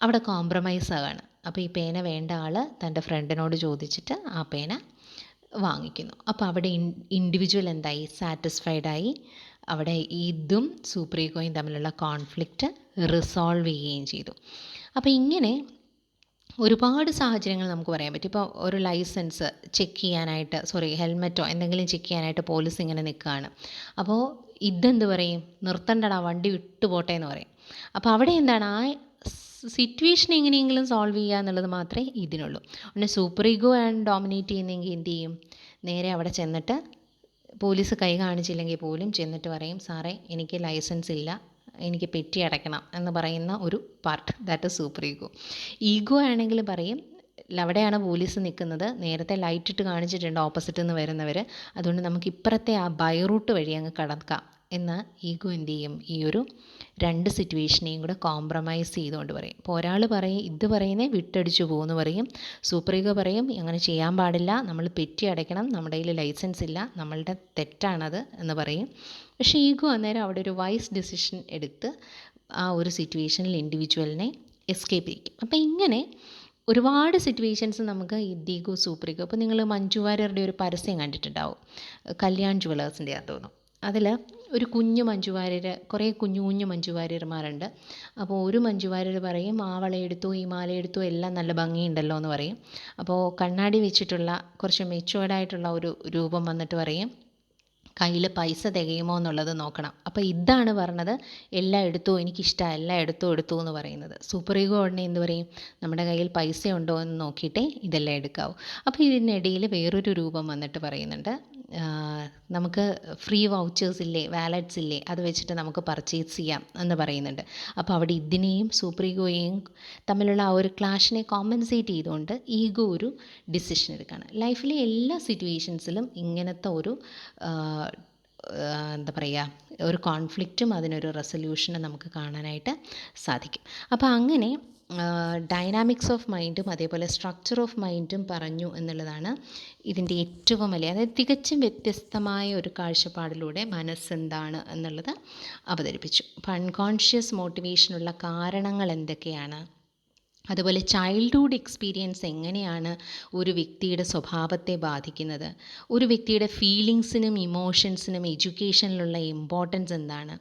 അവിടെ കോംപ്രമൈസ് ആകാണ്. അപ്പോൾ ഈ പേന വേണ്ട ആൾ തൻ്റെ ഫ്രണ്ടിനോട് ചോദിച്ചിട്ട് ആ പേന വാങ്ങിക്കുന്നു. അപ്പോൾ അവിടെ ഇൻഡിവിജ്വൽ എന്തായി? സാറ്റിസ്ഫൈഡായി. അവിടെ ഇതും സൂപ്പർ ഈഗോയും തമ്മിലുള്ള കോൺഫ്ലിക്റ്റ് റിസോൾവ് ചെയ്യുകയും ചെയ്തു. അപ്പോൾ ഇങ്ങനെ ഒരുപാട് സാഹചര്യങ്ങൾ നമുക്ക് പറയാൻ പറ്റും. ഇപ്പോൾ ഒരു ലൈസൻസ് ചെക്ക് ചെയ്യാനായിട്ട്, ഹെൽമെറ്റോ എന്തെങ്കിലും ചെക്ക് ചെയ്യാനായിട്ട് പോലീസ് ഇങ്ങനെ നിൽക്കുകയാണ്. അപ്പോൾ ഇതെന്ത് പറയും? നിർത്തണ്ടടാ, വണ്ടി വിട്ടു പോട്ടെ എന്ന് പറയും. അപ്പോൾ അവിടെ എന്താണ്? ആ സിറ്റുവേഷൻ എങ്ങനെയെങ്കിലും സോൾവ് ചെയ്യുക എന്നുള്ളത് മാത്രമേ ഇതിനുള്ളൂ. പിന്നെ സൂപ്പർ ഈഗോ ആണ് ഡോമിനേറ്റ് ചെയ്യുന്നതെങ്കിൽ എന്ത് ചെയ്യും? നേരെ അവിടെ ചെന്നിട്ട് പോലീസ് കൈ കാണിച്ചില്ലെങ്കിൽ പോലും ചെന്നിട്ട് പറയും, സാറേ എനിക്ക് ലൈസൻസ് ഇല്ല, എനിക്ക് പെറ്റി അടയ്ക്കണം എന്ന് പറയുന്ന ഒരു part, that is super ego. Ego ആണെങ്കിൽ പറയും, അവിടെയാണ് പോലീസ് നിൽക്കുന്നത്, നേരത്തെ ലൈറ്റ് ഇട്ട് കാണിച്ചിട്ടുണ്ട് ഓപ്പോസിറ്റിൽ നിന്ന് വരുന്നവർ, അതുകൊണ്ട് നമുക്ക് ഇപ്പുറത്തെ ആ ബൈ റൂട്ട് വഴി അങ്ങ് കടക്കാം എന്ന് ഈഗോ എന്ത് ചെയ്യും? ഈ ഒരു 2 സിറ്റുവേഷനെയും കൂടെ കോംപ്രമൈസ് ചെയ്തുകൊണ്ട് പറയും. ഇപ്പോൾ ഒരാൾ പറയും, ഇത് പറയുന്നത് വിട്ടടിച്ചു പോകുമെന്ന് പറയും. സൂപ്പർ ഈഗോ പറയും, അങ്ങനെ ചെയ്യാൻ പാടില്ല, നമ്മൾ പെറ്റി അടയ്ക്കണം, നമ്മുടെ കയ്യിൽ ലൈസൻസ് ഇല്ല, നമ്മളുടെ തെറ്റാണത് എന്ന് പറയും. പക്ഷേ ഈഗോ അന്നേരം അവിടെ ഒരു വൈസ് ഡിസിഷൻ എടുത്ത് ആ ഒരു സിറ്റുവേഷനിൽ ഇൻഡിവിജ്വലിനെ എസ്കേപ്പ് ചെയ്യിക്കും. അപ്പോൾ ഇങ്ങനെ ഒരുപാട് സിറ്റുവേഷൻസ് നമുക്ക് ഈഗോ, സൂപ്പർ ഈഗോ. അപ്പോൾ നിങ്ങൾ മഞ്ജു വാര്യരുടെ ഒരു പരസ്യം കണ്ടിട്ടുണ്ടാവും, കല്യാൺ ജുവലേഴ്സിൻ്റെ ആണെന്ന് തോന്നുന്നു. അതിൽ ഒരു കുഞ്ഞു മഞ്ജു വാര്യർ, കുറേ കുഞ്ഞു കുഞ്ഞു മഞ്ജു വാര്യർമാരുണ്ട്. അപ്പോൾ ഒരു മഞ്ജു വാര്യർ പറയും, ആ വളയെടുത്തു, ഈ മാലയെടുത്തു, എല്ലാം നല്ല ഭംഗിയുണ്ടല്ലോ എന്ന് പറയും. അപ്പോൾ കണ്ണാടി വെച്ചിട്ടുള്ള കുറച്ച് മെച്ചുവേർഡായിട്ടുള്ള ഒരു രൂപം വന്നിട്ട് പറയും, കയ്യിൽ പൈസ തികയുമോ എന്നുള്ളത് നോക്കണം. അപ്പോൾ ഇതാണ് പറഞ്ഞത്, എല്ലാം എടുത്തു, എനിക്കിഷ്ടമാണ്, എല്ലാം എടുത്തു എന്ന് പറയുന്നത്. സൂപ്പർ ഈഗോ ഉടനെ എന്ത് പറയും, നമ്മുടെ കയ്യിൽ പൈസ ഉണ്ടോ എന്ന് നോക്കിയിട്ടേ ഇതെല്ലാം എടുക്കാവൂ. അപ്പോൾ ഇതിനിടയിൽ വേറൊരു രൂപം വന്നിട്ട് പറയുന്നുണ്ട്, നമുക്ക് ഫ്രീ വൗച്ചേഴ്സ് ഇല്ലേ, വാലറ്റ്സ് ഇല്ലേ, അത് വെച്ചിട്ട് നമുക്ക് പർച്ചേസ് ചെയ്യാം എന്ന് പറയുന്നുണ്ട്. അപ്പോൾ അവിടെ ഇതിനെയും സൂപ്പർ ഈഗോയെയും തമ്മിലുള്ള ആ ഒരു ക്ലാഷിനെ കോമ്പൻസേറ്റ് ചെയ്തുകൊണ്ട് ഈഗോ ഒരു ഡിസിഷൻ എടുക്കുകയാണ്. ലൈഫിലെ എല്ലാ സിറ്റുവേഷൻസിലും ഇങ്ങനത്തെ ഒരു എന്താ പറയുക, ഒരു കോൺഫ്ലിക്റ്റും അതിനൊരു റെസൊല്യൂഷനും നമുക്ക് കാണാനായിട്ട് സാധിക്കും. അപ്പോൾ അങ്ങനെ ഡൈനാമിക്സ് ഓഫ് മൈൻഡും അതേപോലെ സ്ട്രക്ചർ ഓഫ് മൈൻഡും പറഞ്ഞു എന്നുള്ളതാണ് ഇതിൻ്റെ ഏറ്റവും വലിയ, അതായത് തികച്ചും വ്യത്യസ്തമായ ഒരു കാഴ്ചപ്പാടിലൂടെ മനസ്സെന്താണ് എന്നുള്ളത് അവതരിപ്പിച്ചു. അപ്പോൾ അൺകോൺഷ്യസ് മോട്ടിവേഷനുള്ള കാരണങ്ങൾ എന്തൊക്കെയാണ്, അതുപോലെ ചൈൽഡ്ഹുഡ് എക്സ്പീരിയൻസ് എങ്ങനെയാണ് ഒരു വ്യക്തിയുടെ സ്വഭാവത്തെ ബാധിക്കുന്നത്, ഒരു വ്യക്തിയുടെ ഫീലിങ്സിനും ഇമോഷൻസിനും എഡ്യൂക്കേഷനിലുള്ള ഇമ്പോർട്ടൻസ് എന്താണ്,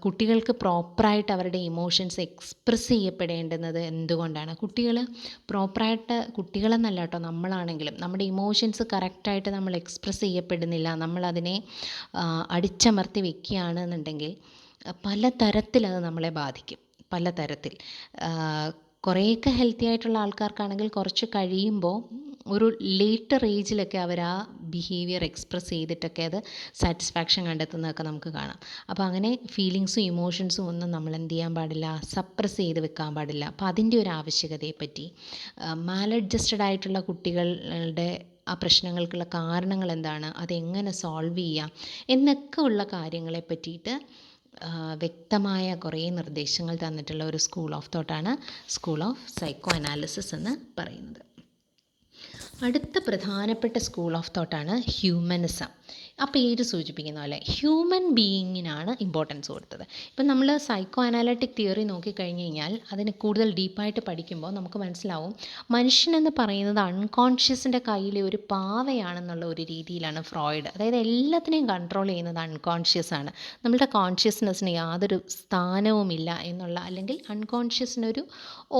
കുട്ടികൾക്ക് പ്രോപ്പറായിട്ട് അവരുടെ ഇമോഷൻസ് എക്സ്പ്രസ് ചെയ്യപ്പെടേണ്ടുന്നത് എന്തുകൊണ്ടാണ്, കുട്ടികളെന്നല്ല കേട്ടോ, നമ്മളാണെങ്കിലും നമ്മുടെ ഇമോഷൻസ് കറക്റ്റായിട്ട് നമ്മൾ എക്സ്പ്രസ് ചെയ്യപ്പെടുന്നില്ല, നമ്മളതിനെ അടിച്ചമർത്തി വെക്കുകയാണെന്നുണ്ടെങ്കിൽ പലതരത്തിലത് നമ്മളെ ബാധിക്കും. പലതരത്തിൽ കുറേയൊക്കെ ഹെൽത്തി ആയിട്ടുള്ള ആൾക്കാർക്കാണെങ്കിൽ കുറച്ച് കഴിയുമ്പോൾ ഒരു ലേറ്റർ ഏജിലൊക്കെ അവർ ആ ബിഹേവിയർ എക്സ്പ്രസ് ചെയ്തിട്ടൊക്കെ അത് സാറ്റിസ്ഫാക്ഷൻ കണ്ടെത്തുന്നതൊക്കെ നമുക്ക് കാണാം. അപ്പോൾ അങ്ങനെ ഫീലിങ്സും ഇമോഷൻസും ഒന്നും നമ്മൾ എന്ത് ചെയ്യാൻ പാടില്ല, സപ്രസ് ചെയ്ത് വെക്കാൻ പാടില്ല. അപ്പോൾ അതിൻ്റെ ഒരു ആവശ്യകതയെപ്പറ്റി, മാലഡ്ജസ്റ്റഡ് ആയിട്ടുള്ള കുട്ടികളുടെ ആ പ്രശ്നങ്ങൾക്കുള്ള കാരണങ്ങൾ എന്താണ്, അതെങ്ങനെ സോൾവ് ചെയ്യാം എന്നൊക്കെ ഉള്ള കാര്യങ്ങളെ പറ്റിയിട്ട് വ്യക്തമായ കുറേ നിർദ്ദേശങ്ങൾ തന്നിട്ടുള്ള ഒരു സ്കൂൾ ഓഫ് തോട്ടാണ് സ്കൂൾ ഓഫ് സൈക്കോ അനാലിസിസ് എന്ന് പറയുന്നത്. അടുത്ത പ്രധാനപ്പെട്ട സ്കൂൾ ഓഫ് തോട്ടാണ് ഹ്യൂമനിസം. ആ പേര് സൂചിപ്പിക്കുന്ന പോലെ ഹ്യൂമൻ ബീയിങ്ങിനാണ് ഇമ്പോർട്ടൻസ് കൊടുത്തത്. ഇപ്പം നമ്മൾ സൈക്കോ അനാലിറ്റിക് തിയറി നോക്കിക്കഴിഞ്ഞ് കഴിഞ്ഞാൽ അതിന് കൂടുതൽ ഡീപ്പായിട്ട് പഠിക്കുമ്പോൾ നമുക്ക് മനസ്സിലാവും, മനുഷ്യനെന്ന് പറയുന്നത് അൺകോൺഷ്യസിൻ്റെ കയ്യിലെ ഒരു പാവയാണെന്നുള്ള ഒരു രീതിയിലാണ് ഫ്രോയിഡ്, അതായത് എല്ലാത്തിനെയും കൺട്രോൾ ചെയ്യുന്നത് അൺകോൺഷ്യസ് ആണ്, നമ്മളുടെ കോൺഷ്യസ്നെസ്സിന് യാതൊരു സ്ഥാനവുമില്ല എന്നുള്ള, അല്ലെങ്കിൽ അൺകോൺഷ്യസിനൊരു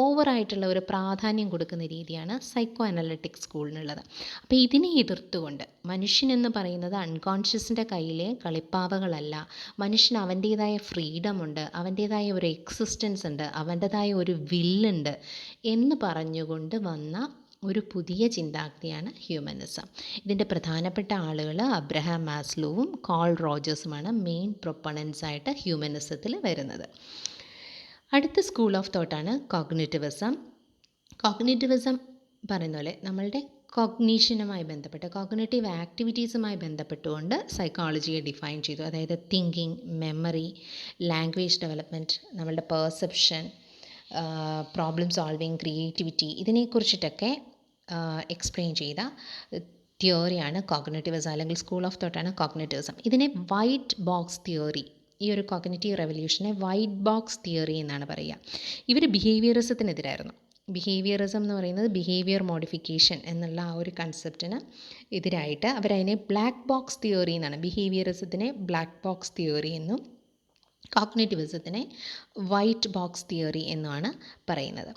ഓവറായിട്ടുള്ള ഒരു പ്രാധാന്യം കൊടുക്കുന്ന രീതിയാണ് സൈക്കോ അനാലിറ്റിക് സ്കൂളിനുള്ളത്. അപ്പോൾ ഇതിനെ എതിർത്തുകൊണ്ട് മനുഷ്യനെന്ന് പറയുന്നത് അൺകോൺഷ്യസിൻ്റെ കയ്യിലെ കളിപ്പാവകളല്ല, മനുഷ്യന് അവൻ്റേതായ ഫ്രീഡമുണ്ട്, അവൻ്റേതായ ഒരു എക്സിസ്റ്റൻസ് ഉണ്ട്, അവൻ്റേതായ ഒരു വില്ലുണ്ട് എന്ന് പറഞ്ഞുകൊണ്ട് വന്ന ഒരു പുതിയ ചിന്താഗതിയാണ് ഹ്യൂമനിസം. ഇതിൻ്റെ പ്രധാനപ്പെട്ട ആളുകൾ അബ്രഹാം മാസ്ലോവും കാൾ റോജേഴ്സുമാണ് മെയിൻ പ്രൊപ്പണൻസ് ആയിട്ട് ഹ്യൂമനിസത്തിൽ വരുന്നത്. അടുത്ത സ്കൂൾ ഓഫ് തോട്ടാണ് കോഗ്നിറ്റിവിസം. കോഗ്നിറ്റിവിസം പറയുന്ന പോലെ നമ്മളുടെ കോഗ്നീഷനുമായി ബന്ധപ്പെട്ട്, കോഗ്നേറ്റീവ് ആക്ടിവിറ്റീസുമായി ബന്ധപ്പെട്ടുകൊണ്ട് സൈക്കോളജിയെ ഡിഫൈൻ ചെയ്തു. അതായത് തിങ്കിങ്, മെമ്മറി, ലാംഗ്വേജ് ഡെവലപ്മെൻറ്റ്, നമ്മളുടെ പെർസെപ്ഷൻ, പ്രോബ്ലം സോൾവിങ്, ക്രിയേറ്റിവിറ്റി, ഇതിനെക്കുറിച്ചിട്ടൊക്കെ എക്സ്പ്ലെയിൻ ചെയ്ത തിയറിയാണ് കോഗ്നിറ്റിവിസം, അല്ലെങ്കിൽ സ്കൂൾ ഓഫ് തോട്ടാണ് കോഗ്നിറ്റിവിസം. ഇതിനെ വൈറ്റ് ബോക്സ് തിയറി, ഈ ഒരു കോഗ്നിറ്റീവ് റെവല്യൂഷനെ വൈറ്റ് ബോക്സ് തിയറി എന്നാണ് പറയുക. ഇവർ ബിഹേവിയറിസത്തിനെതിരായിരുന്നു. ബിഹേവിയറിസം എന്ന് പറയുന്നത് ബിഹേവിയർ മോഡിഫിക്കേഷൻ എന്നുള്ള ആ ഒരു കൺസെപ്റ്റിന് എതിരായിട്ട് അവരതിനെ ബ്ലാക്ക് ബോക്സ് തിയറി എന്നാണ്, ബിഹേവിയറിസത്തിനെ ബ്ലാക്ക് ബോക്സ് തിയറി എന്നും കോഗ്നിറ്റിവിസത്തിനെ വൈറ്റ് ബോക്സ് തിയറി എന്നുമാണ് പറയുന്നത്.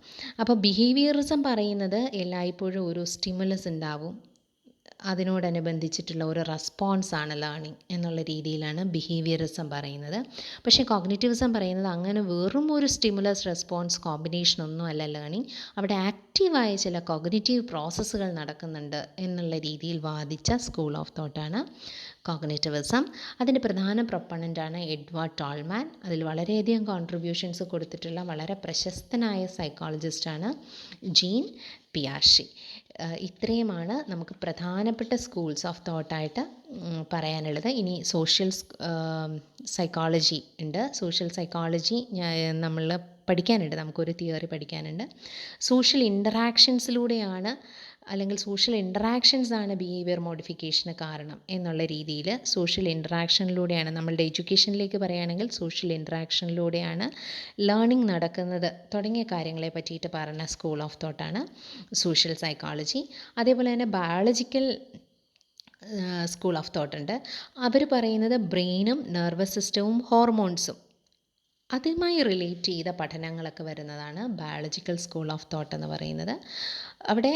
അപ്പോൾ ബിഹേവിയറിസം പറയുന്നത് എല്ലായ്പ്പോഴും ഒരു സ്റ്റിമുലസ് ഉണ്ടാവും, അതിനോടനുബന്ധിച്ചിട്ടുള്ള ഒരു റെസ്പോൺസാണ് ലേണിംഗ് എന്നുള്ള രീതിയിലാണ് ബിഹേവിയറിസം പറയുന്നത്. പക്ഷേ കോഗ്നിറ്റിവിസം പറയുന്നത് അങ്ങനെ വെറും ഒരു സ്റ്റിമുലസ് റെസ്പോൺസ് കോമ്പിനേഷൻ ഒന്നും അല്ല ലേണിംഗ്, അവിടെ ആക്റ്റീവായ ചില കോഗ്നിറ്റീവ് പ്രോസസ്സുകൾ നടക്കുന്നുണ്ട് എന്നുള്ള രീതിയിൽ വാദിച്ച സ്കൂൾ ഓഫ് തോട്ടാണ് കോഗ്നിറ്റിവിസം. അതിൻ്റെ പ്രധാന പ്രൊപ്പണൻ്റാണ് എഡ്വേർഡ് ടോൾമാൻ. അതിൽ വളരെയധികം കോൺട്രിബ്യൂഷൻസ് കൊടുത്തിട്ടുള്ള വളരെ പ്രശസ്തനായ സൈക്കോളജിസ്റ്റാണ് ജീൻ പിയാഷെ. ഇത്രയുമാണ് നമുക്ക് പ്രധാനപ്പെട്ട സ്കൂൾസ് ഓഫ് തോട്ടായിട്ട് പറയാനുള്ളത്. ഇനി സോഷ്യൽ സൈക്കോളജി ഉണ്ട്. സോഷ്യൽ സൈക്കോളജി നമ്മൾ പഠിക്കാനുണ്ട്, നമുക്കൊരു തിയറി പഠിക്കാനുണ്ട്. സോഷ്യൽ ഇൻ്ററാക്ഷൻസിലൂടെയാണ്, അല്ലെങ്കിൽ സോഷ്യൽ ഇൻ്ററാക്ഷൻസ് ആണ് ബിഹേവിയർ മോഡിഫിക്കേഷന് കാരണം എന്നുള്ള രീതിയിൽ, സോഷ്യൽ ഇൻ്ററാക്ഷനിലൂടെയാണ്, നമ്മളുടെ എഡ്യൂക്കേഷനിലേക്ക് പറയുകയാണെങ്കിൽ സോഷ്യൽ ഇൻ്ററാക്ഷനിലൂടെയാണ് ലേണിംഗ് നടക്കുന്നത് തുടങ്ങിയ കാര്യങ്ങളെ പറ്റിയിട്ട് പറഞ്ഞ സ്കൂൾ ഓഫ് തോട്ടാണ് സോഷ്യൽ സൈക്കോളജി. അതേപോലെ തന്നെ ബയോളജിക്കൽ സ്കൂൾ ഓഫ് തോട്ട് ഉണ്ട്. അവർ പറയുന്നത് ബ്രെയിനും നെർവസ് സിസ്റ്റവും ഹോർമോൺസും അതുമായി റിലേറ്റ് ചെയ്ത പഠനങ്ങളൊക്കെ വരുന്നതാണ് ബയോളജിക്കൽ സ്കൂൾ ഓഫ് തോട്ട് എന്ന് പറയുന്നത്. അവിടെ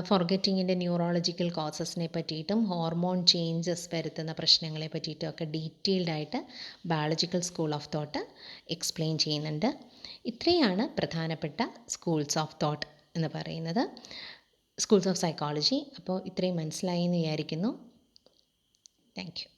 ഫോർഗെറ്റിങ്ങിൻ്റെ ന്യൂറോളജിക്കൽ കോസസിനെ പറ്റിയിട്ടും ഹോർമോൺ ചേഞ്ചസ് വരുത്തുന്ന പ്രശ്നങ്ങളെ പറ്റിയിട്ടും ഒക്കെ ഡീറ്റെയിൽഡ് ആയിട്ട് biological school of thought explain ചെയ്യുന്നുണ്ട്. ഇത്രയാണ് പ്രധാനപ്പെട്ട സ്കൂൾസ് ഓഫ് തോട്ട് എന്ന് പറയുന്നത്, സ്കൂൾസ് ഓഫ് സൈക്കോളജി. അപ്പോൾ ഇത്രയും മനസ്സിലായി എന്ന് വിചാരിക്കുന്നു. Thank you.